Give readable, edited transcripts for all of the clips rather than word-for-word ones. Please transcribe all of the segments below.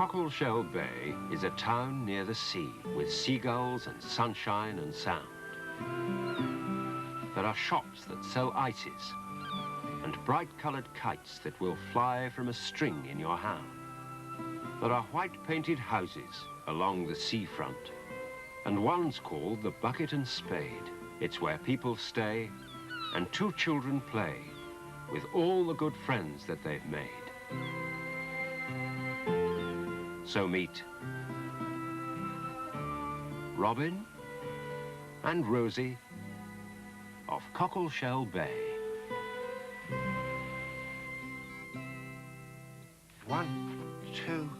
Cockleshell Bay is a town near the sea with seagulls and sunshine and sound. There are shops that sell ices and bright-coloured kites that will fly from a string in your hand. There are white-painted houses along the seafront, and one's called the Bucket and Spade. It's where people stay and two children play with all the good friends that they've made. So meet Robin and Rosie of Cockleshell Bay. 1, 2,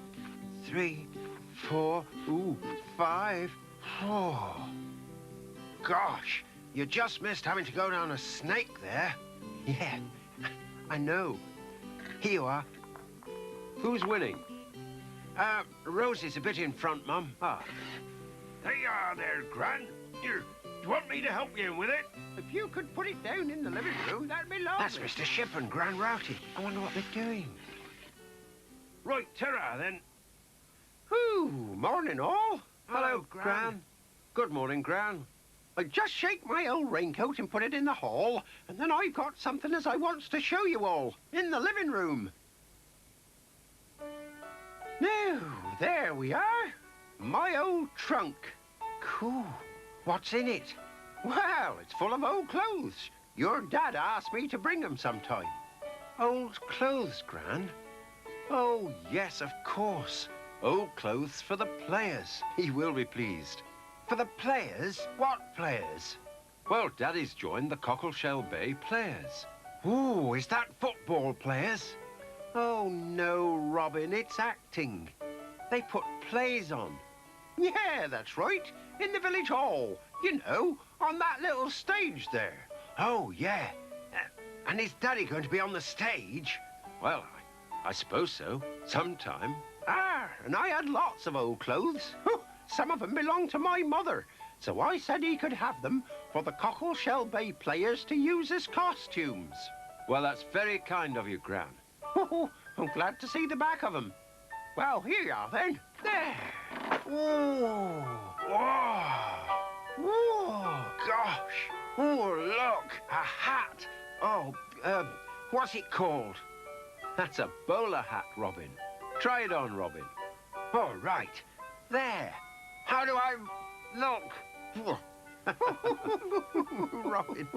3, 4, 5. Oh, gosh, you just missed having to go down a snake there. Yeah, I know. Here you are. Who's winning? Rosie's a bit in front, Mum. Ah. There you are there, Gran. Here, do you want me to help you in with it? If you could put it down in the living room, that'd be lovely. That's Mr. Ship and Gran Rowty. I wonder what they're doing. Right, ta-ra, then. Ooh, morning all. Hello, Gran. Good morning, Gran. I just shake my old raincoat and put it in the hall, and then I've got something as I wants to show you all, in the living room. Now, there we are. My old trunk. Cool. What's in it? Well, it's full of old clothes. Your dad asked me to bring them sometime. Old clothes, Gran? Oh, yes, of course. Old clothes for the players. He will be pleased. For the players? What players? Well, Daddy's joined the Cockleshell Bay Players. Ooh, is that football players? Oh, no, Robin, it's acting. They put plays on. Yeah, that's right, in the village hall. You know, on that little stage there. Oh, yeah. And is Daddy going to be on the stage? Well, I suppose so, sometime. Ah, and I had lots of old clothes. Some of them belonged to my mother, so I said he could have them for the Cockleshell Bay players to use as costumes. Well, that's very kind of you, Gran. I'm glad to see the back of them. Well, here you are, then. There. Oh. Whoa. Whoa. Gosh. Oh, look. A hat. Oh, what's it called? That's a bowler hat, Robin. Try it on, Robin. Oh, right. There. How do I look? Robin.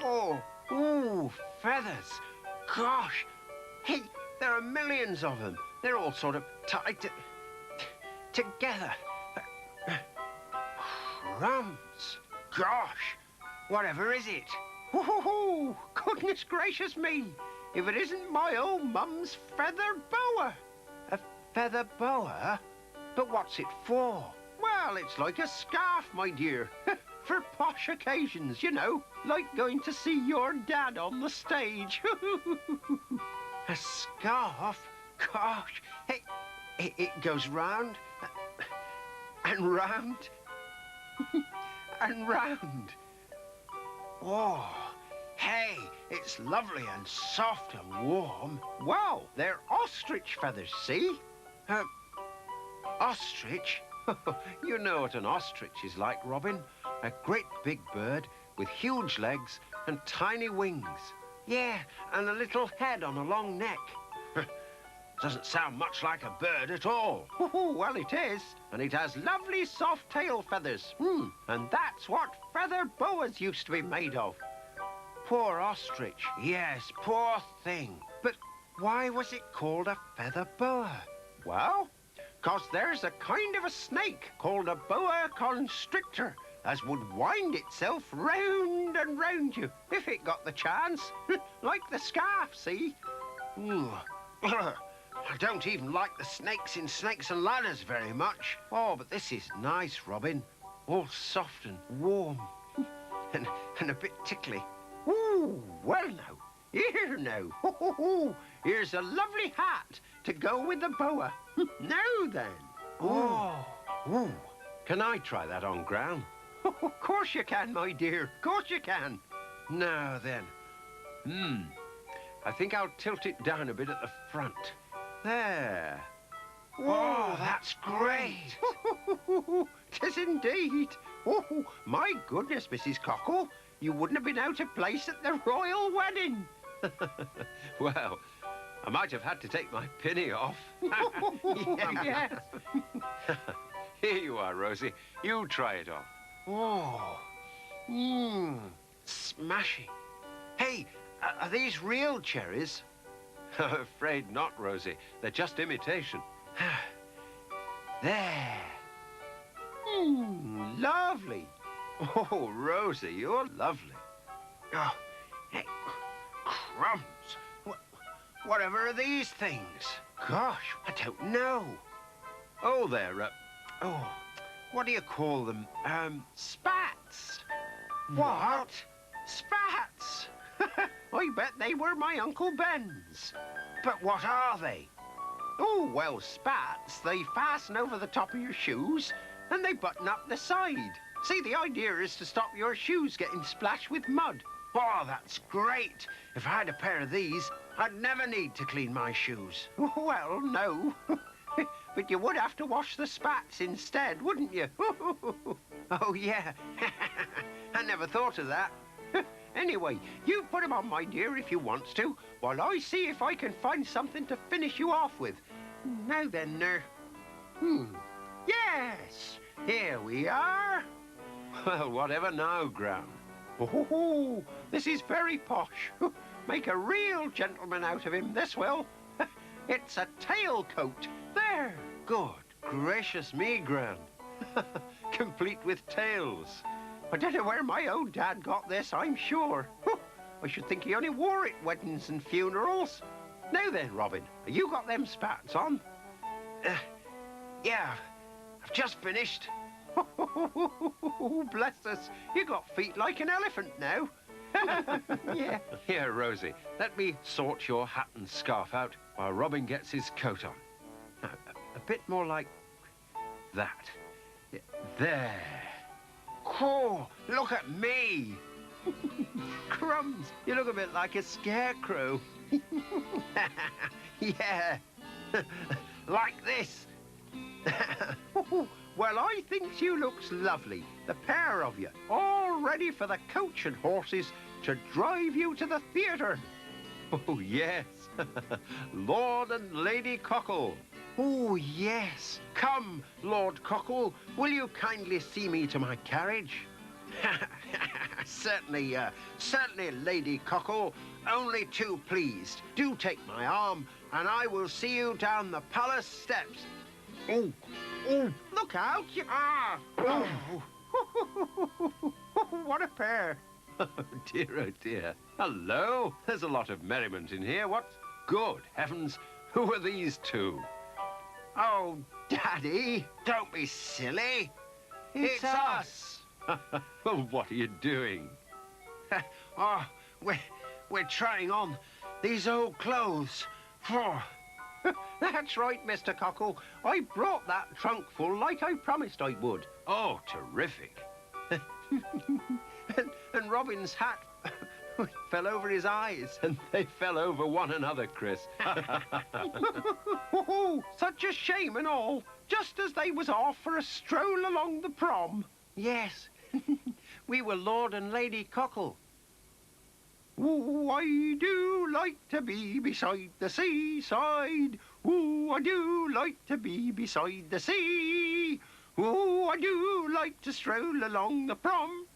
Oh, ooh, feathers. Gosh. Hey, there are millions of them. They're all sort of tied together. Crumbs. Gosh. Whatever is it? Oh, goodness gracious me. If it isn't my old mum's feather boa. A feather boa? But what's it for? Well, it's like a scarf, my dear. For posh occasions, you know. Like going to see your dad on the stage. A scarf? Gosh. It goes round and round and round. Oh, hey, it's lovely and soft and warm. Wow, they're ostrich feathers, see? Ostrich? You know what an ostrich is like, Robin. A great big bird with huge legs and tiny wings. Yeah, and a little head on a long neck. Doesn't sound much like a bird at all. Oh, well, it is. And it has lovely soft tail feathers. And that's what feather boas used to be made of. Poor ostrich. Yes, poor thing. But why was it called a feather boa? Well, 'cause there's a kind of a snake called a boa constrictor as would wind itself round and round you if it got the chance. Like the scarf, see? Ooh. I don't even like the snakes in Snakes and Ladders very much. Oh, but this is nice, Robin. All soft and warm. and a bit tickly. Ooh, well now. Here now. Here's a lovely hat to go with the boa. Now then. Oh. Ooh. Can I try that on, Gran? Of course you can, my dear. Of course you can. Now then. I think I'll tilt it down a bit at the front. There. Oh, that's great. 'Tis indeed. Oh, my goodness, Mrs. Cockle. You wouldn't have been out of place at the royal wedding. Well, I might have had to take my pinny off. Yes. Here you are, Rosie. You try it off. Oh, smashing. Hey, are these real cherries? I'm afraid not, Rosie. They're just imitation. There. Lovely. Oh, Rosie, you're lovely. Oh, hey, crumbs. Whatever are these things? Gosh, I don't know. Oh, they're, Oh, what do you call them? Spats. What? Spats? I bet they were my Uncle Ben's. But what are they? Oh, well, spats, they fasten over the top of your shoes and they button up the side. See, the idea is to stop your shoes getting splashed with mud. Oh, that's great. If I had a pair of these, I'd never need to clean my shoes. Well, no. But you would have to wash the spats instead, wouldn't you? Oh, yeah. I never thought of that. Anyway, you put 'em on, my dear, if you wants to, while I see if I can find something to finish you off with. Now then, yes, here we are. well, whatever now, Gran. Oh, this is very posh. Make a real gentleman out of him, this will. It's a tailcoat. There. Good gracious me, Gran. Complete with tails. I don't know where my old dad got this, I'm sure. I should think he only wore it weddings and funerals. Now then, Robin, have you got them spats on? Yeah, I've just finished. Bless us, you got feet like an elephant now. Yeah. Here, Rosie, let me sort your hat and scarf out while Robin gets his coat on. Now, a bit more like that. Yeah, there. Oh, look at me. Crumbs, you look a bit like a scarecrow. Yeah, like this. Well, I think you looks lovely, the pair of you, all ready for the coach and horses to drive you to the theatre. Oh, yes. Lord and Lady Cockle. Oh, yes. Come, Lord Cockle, will you kindly see me to my carriage? Certainly, Lady Cockle. Only too pleased. Do take my arm, and I will see you down the palace steps. Oh, look out! Oh. What a pair. Oh, dear. Hello. There's a lot of merriment in here. What? Good heavens. Who are these two? Oh, Daddy, don't be silly. It's us. Well, what are you doing? Oh, we're trying on these old clothes. Oh. That's right, Mr. Cockle. I brought that trunk full like I promised I would. Oh, terrific. and Robin's hat fell over his eyes. And they fell over one another, Chris. Oh, such a shame and all. Just as they was off for a stroll along the prom. Yes, we were Lord and Lady Cockle. Ooh, I do like to be beside the seaside. Ooh, I do like to be beside the sea. Ooh, I do like to stroll along the prom,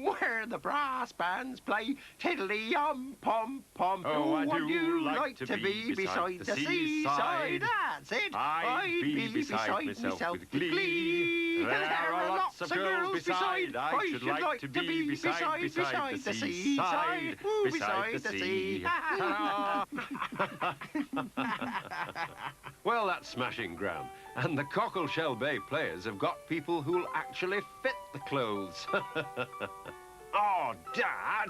where the brass bands play tiddly-um-pom-pom. Oh, I do like to be beside the seaside. That's it. I'd be beside myself with glee. There are lots of girls beside. I should like to be beside the seaside. Ooh, beside the sea. Well, that's smashing, Graham. And the Cockleshell Bay players have got people who'll actually fit the clothes. Oh, Dad.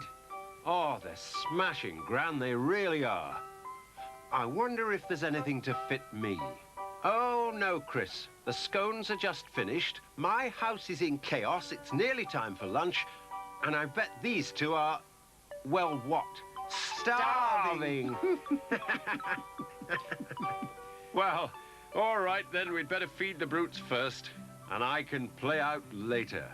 Oh, they're smashing, Gran, they really are. I wonder if there's anything to fit me. Oh, no, Chris. The scones are just finished. My house is in chaos. It's nearly time for lunch. And I bet these two are, well, what? Starving. Well, All right, then, we'd better feed the brutes first, and I can play out later.